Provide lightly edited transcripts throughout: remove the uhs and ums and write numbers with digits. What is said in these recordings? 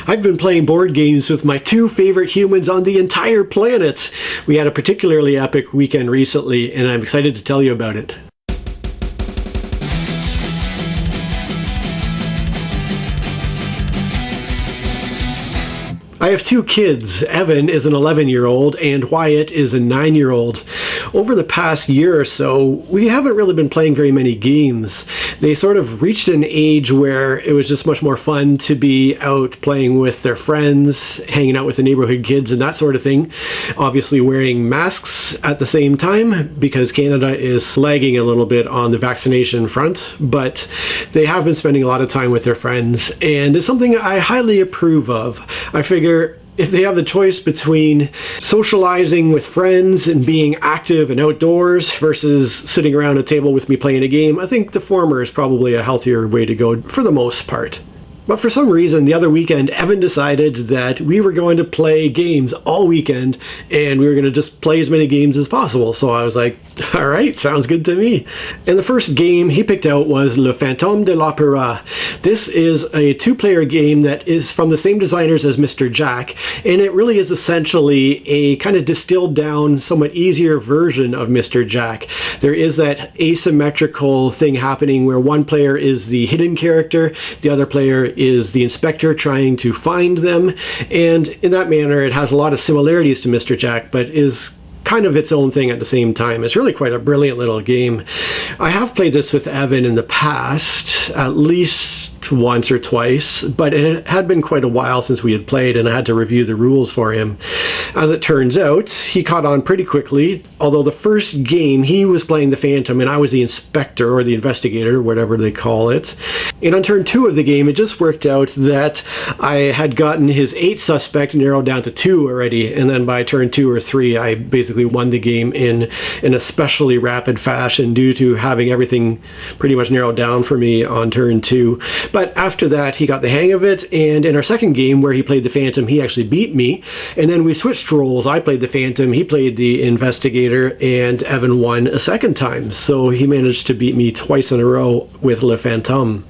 I've been playing board games with my two favorite humans on the entire planet. We had a particularly epic weekend recently, and I'm excited to tell you about it. I have two kids. Evan is an 11-year-old and Wyatt is a 9-year-old. Over the past year or so, we haven't really been playing very many games. They sort of reached an age where it was just much more fun to be out playing with their friends, hanging out with the neighborhood kids and that sort of thing. Obviously wearing masks at the same time because Canada is lagging a little bit on the vaccination front, but they have been spending a lot of time with their friends, and it's something I highly approve of. I figure if they have the choice between socializing with friends and being active and outdoors versus sitting around a table with me playing a game, I think the former is probably a healthier way to go for the most part. But for some reason, the other weekend, Evan decided that we were going to play games all weekend, and we were going to just play as many games as possible. So I was like, all right, sounds good to me. And the first game he picked out was Le Fantôme de l'Opéra. This is a two-player game that is from the same designers as Mr. Jack, and it really is essentially a kind of distilled down, somewhat easier version of Mr. Jack. There is that asymmetrical thing happening where one player is the hidden character, the other player is the inspector trying to find them, and in that manner it has a lot of similarities to Mr. Jack, but is kind of its own thing at the same time. It's really quite a brilliant little game. I have played this with Evan in the past, at least once or twice, but it had been quite a while since we had played and I had to review the rules for him. As it turns out, he caught on pretty quickly, although the first game he was playing the Phantom and I was the inspector or the investigator, whatever they call it. And on turn 2 of the game, it just worked out that I had gotten his 8 suspect narrowed down to 2 already, and then by turn 2 or 3 I basically won the game in an especially rapid fashion due to having everything pretty much narrowed down for me on turn 2. But after that, he got the hang of it, and in our second game where he played the Phantom, he actually beat me, and then we switched roles. I played the Phantom, he played the investigator, and Evan won a second time. So he managed to beat me twice in a row with Le Fantôme.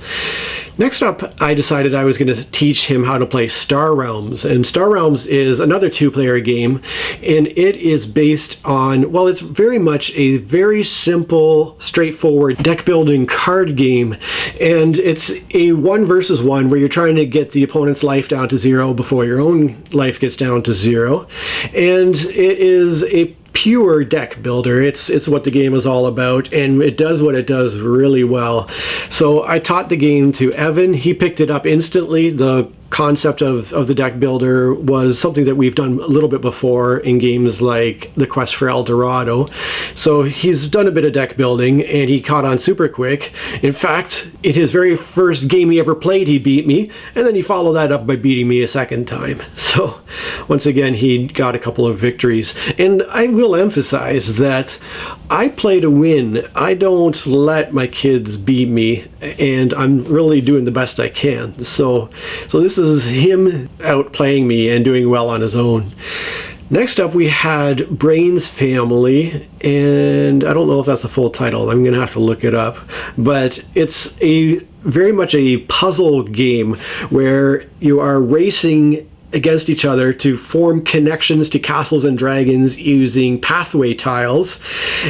Next up, I decided I was going to teach him how to play Star Realms, and Star Realms is another two-player game, and it is based on, well, it's very much a very simple, straightforward deck-building card game, and it's a 1 versus 1 where you're trying to get the opponent's life down to 0 before your own life gets down to 0, and it is a pure deck builder. It's what the game is all about, and it does what it does really well. So I taught the game to Evan. He picked it up instantly. The concept of the deck builder was something that we've done a little bit before in games like the Quest For El Dorado. So he's done a bit of deck building and he caught on super quick. In fact, in his very first game he ever played, he beat me, and then he followed that up by beating me a second time. So once again, he got a couple of victories. And I will emphasize that I play to win. I don't let my kids beat me, and I'm really doing the best I can. So this is him outplaying me and doing well on his own. Next up, we had Brain's Family, and I don't know if that's the full title. I'm gonna have to look it up, but it's a very much a puzzle game where you are racing against each other to form connections to castles and dragons using pathway tiles.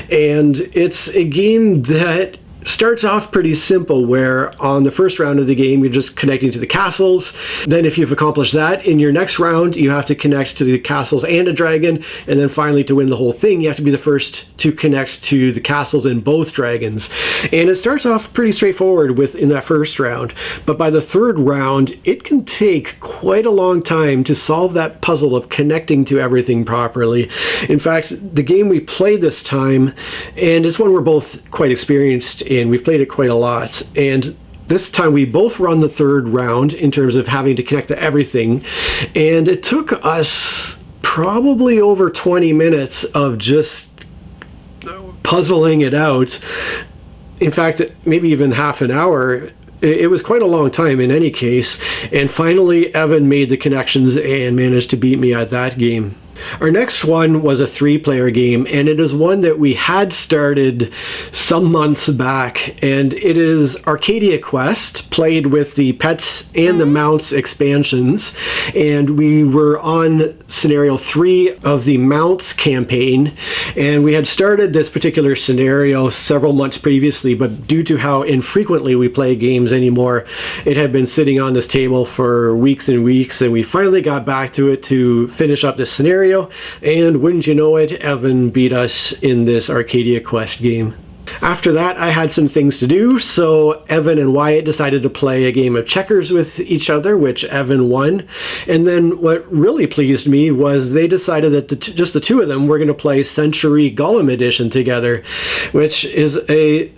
And it's a game that starts off pretty simple, where on the first round of the game you're just connecting to the castles. Then if you've accomplished that, in your next round you have to connect to the castles and a dragon, and then finally to win the whole thing you have to be the first to connect to the castles and both dragons. And it starts off pretty straightforward in that first round, but by the third round it can take quite a long time to solve that puzzle of connecting to everything properly. In fact, the game we played this time, and it's one we're both quite experienced in, we've played it quite a lot, and this time we both were on the third round in terms of having to connect to everything, and it took us probably over 20 minutes of just puzzling it out. In fact, maybe even half an hour. It was quite a long time in any case, and finally Evan made the connections and managed to beat me at that game. Our next one was a 3-player game, and it is one that we had started some months back, and it is Arcadia Quest, played with the Pets and the Mounts expansions, and we were on scenario 3 of the Mounts campaign, and we had started this particular scenario several months previously, but due to how infrequently we play games anymore, it had been sitting on this table for weeks and weeks, and we finally got back to it to finish up this scenario. And wouldn't you know it, Evan beat us in this Arcadia Quest game. After that, I had some things to do, so Evan and Wyatt decided to play a game of checkers with each other, which Evan won. And then what really pleased me was they decided that just the two of them were going to play Century Golem Edition together, which is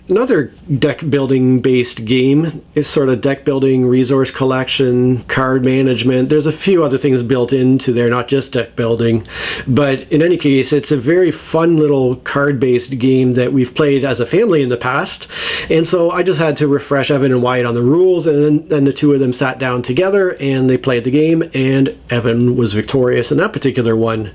another deck building based game. It's sort of deck building, resource collection, card management. There's a few other things built into there, not just deck building. But in any case, it's a very fun little card based game that we've played as a family in the past, and so I just had to refresh Evan and Wyatt on the rules, and then the two of them sat down together and they played the game, and Evan was victorious in that particular one.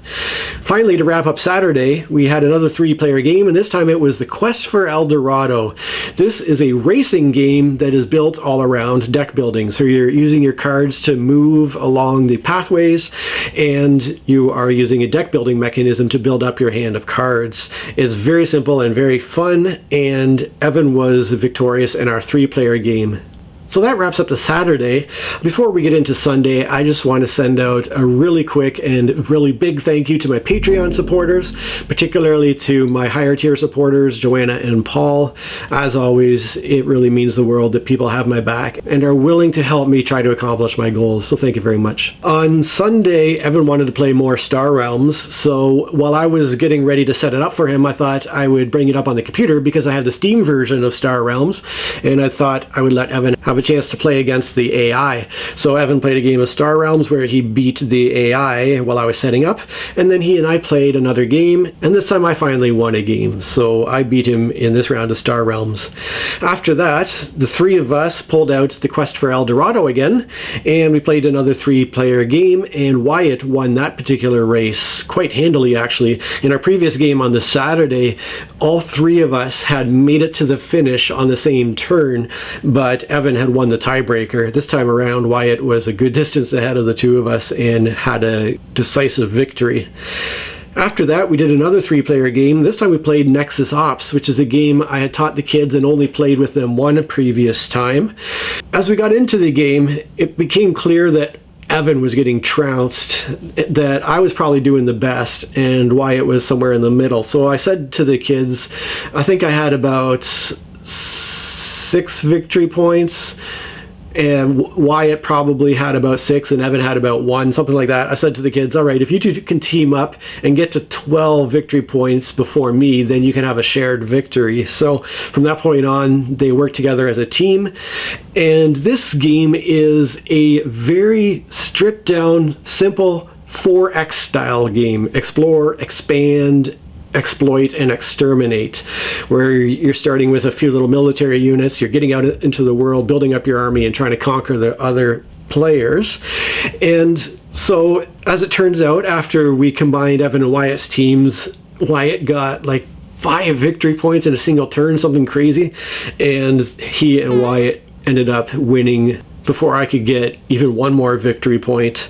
Finally, to wrap up Saturday, we had another 3-player game, and this time it was the Quest for El Dorado. This is a racing game that is built all around deck building, so you're using your cards to move along the pathways, and you are using a deck building mechanism to build up your hand of cards. It's very simple and very fun, and Evan was victorious in our 3-player game. So that wraps up the Saturday. Before we get into Sunday, I just want to send out a really quick and really big thank you to my Patreon supporters, particularly to my higher tier supporters, Joanna and Paul. As always, it really means the world that people have my back and are willing to help me try to accomplish my goals, so thank you very much. On Sunday, Evan wanted to play more Star Realms, so while I was getting ready to set it up for him, I thought I would bring it up on the computer because I have the Steam version of Star Realms, and I thought I would let Evan have a chance to play against the AI. So Evan played a game of Star Realms where he beat the AI while I was setting up, and then he and I played another game, and this time I finally won a game, so I beat him in this round of Star Realms. After that, the three of us pulled out the Quest for El Dorado again, and we played another 3-player game, and Wyatt won that particular race quite handily, actually. In our previous game on the Saturday, all three of us had made it to the finish on the same turn, but Evan had won the tiebreaker. This time around, Wyatt was a good distance ahead of the two of us and had a decisive victory. After that, we did another 3-player game. This time we played Nexus Ops, which is a game I had taught the kids and only played with them one previous time. As we got into the game, it became clear that Evan was getting trounced, that I was probably doing the best, and Wyatt was somewhere in the middle. So I said to the kids, I think I had about 6 victory points, and Wyatt probably had about 6 and Evan had about 1, something like that. I said to the kids, all right, if you two can team up and get to 12 victory points before me, then you can have a shared victory. So from that point on, they worked together as a team, and this game is a very stripped down, simple 4X style game. Explore, expand, exploit, and exterminate, where you're starting with a few little military units, you're getting out into the world, building up your army, and trying to conquer the other players. And so, as it turns out, after we combined Evan and Wyatt's teams, Wyatt got like 5 victory points in a single turn, something crazy, and he and Wyatt ended up winning before I could get even one more victory point.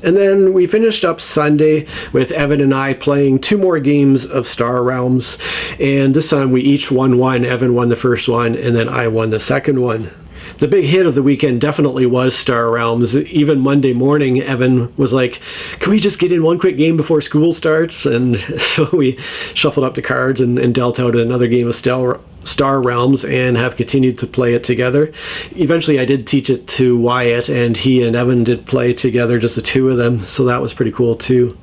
And then we finished up Sunday with Evan and I playing 2 more games of Star Realms, and this time we each won one. Evan won the first one, and then I won the second one. The big hit of the weekend definitely was Star Realms. Even Monday morning, Evan was like, can we just get in one quick game before school starts? And so we shuffled up the cards and dealt out another game of Star Realms and have continued to play it together. Eventually I did teach it to Wyatt, and he and Evan did play together, just the two of them, so that was pretty cool too.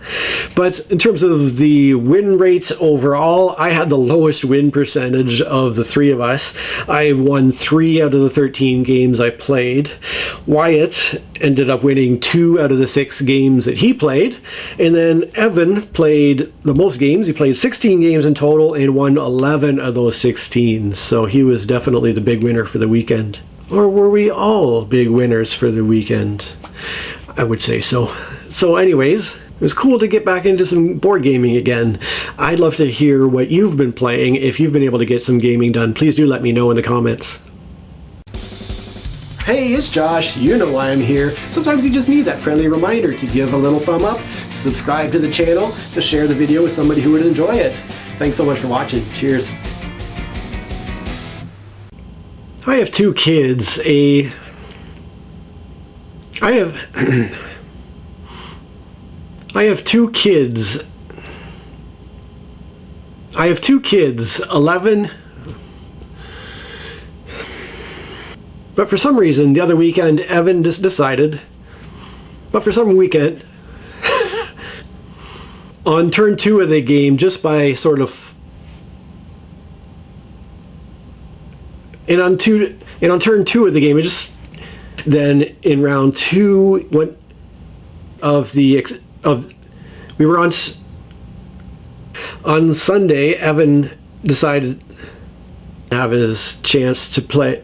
But in terms of the win rates overall, I had the lowest win percentage of the three of us. I won 3 out of the 13 games I played. Wyatt ended up winning 2 out of the 6 games that he played, and then Evan played the most games. He played 16 games in total and won 11 of those 16. So he was definitely the big winner for the weekend. Or were we all big winners for the weekend? I would say so. So anyways, was cool to get back into some board gaming again. I'd love to hear what you've been playing. If you've been able to get some gaming done, please do let me know in the comments. Hey, it's Josh. You know why I'm here. Sometimes you just need that friendly reminder to give a little thumb up, to subscribe to the channel, to share the video with somebody who would enjoy it. Thanks so much for watching. Cheers. I have two kids. I have two kids. 11. But for some reason, the other weekend, Evan just decided, on turn 2 of the game, just by sort of, and on turn 2 of the game, it just, then in round 2, we were on Sunday, Evan decided to have his chance to play.